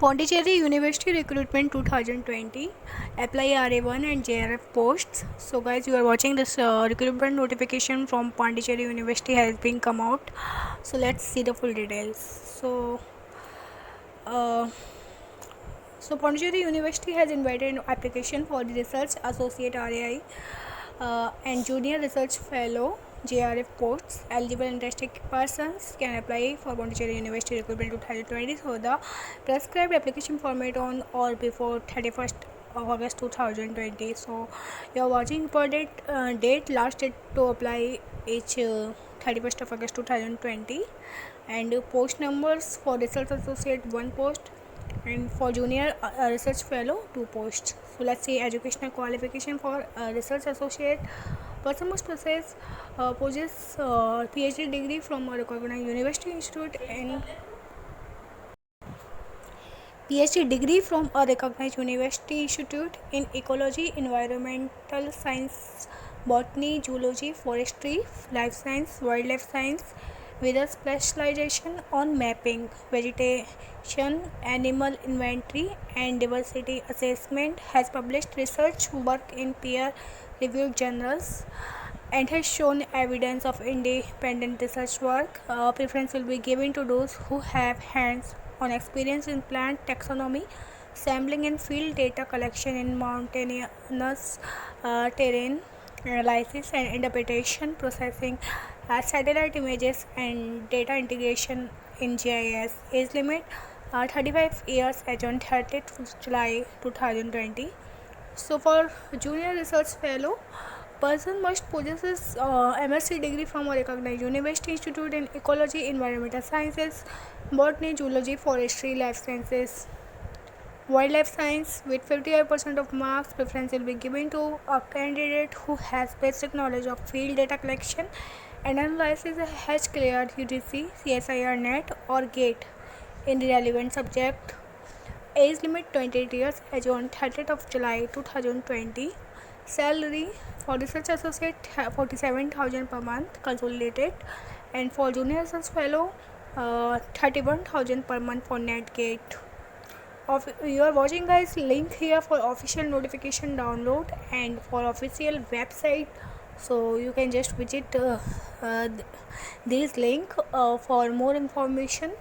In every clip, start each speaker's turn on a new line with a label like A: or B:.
A: Pondicherry University Recruitment 2020 apply RA1 and JRF posts. So guys, you are watching this recruitment notification from Pondicherry University has been come out. So let's see the full details. Uh, Pondicherry University has invited an application for the Research Associate RAI and Junior Research Fellow JRF posts. Eligible interested persons can apply for Pondicherry University Recruitment 2020 through the prescribed application format on or before 31st August 2020. So you are watching important date. Last date to apply is 31st of August 2020, and post numbers for Research Associate 1 post, and for Junior Research Fellow 2 posts. So let's see educational qualification for Research Associate. Person must possess PhD degree from a recognized university institute and PhD degree from a recognized university institute in ecology, environmental science, botany, zoology, forestry, life science, wildlife science, with a specialization on mapping, vegetation, animal inventory, and diversity assessment. Has published research work in peer-reviewed journals and has shown evidence of independent research work. Preference will be given to those who have hands-on experience in plant taxonomy, sampling and field data collection in mountainous terrain, analysis and interpretation, processing satellite images and data integration in GIS. Age limit 35 years as on 30th July 2020. So for Junior Research Fellow, person must possess MSc degree from a recognized university institute in ecology, environmental sciences, botany, zoology, forestry, life sciences, wildlife science. With 55% of marks, preference will be given to a candidate who has basic knowledge of field data collection and analysis, has cleared UGC, CSIR NET or GATE in the relevant subject. Age limit 28 years as on 30th of July 2020. Salary for research associate 47,000 per month consolidated, and for junior research fellow 31,000 per month for net gate. You are watching guys link here for official notification download and for official website, so you can just visit this link for more information.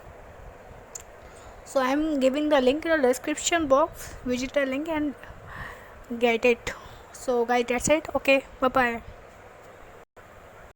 A: So I am giving the link in the description box. Visit the link and get it. So guys, that's it. Okay, bye bye.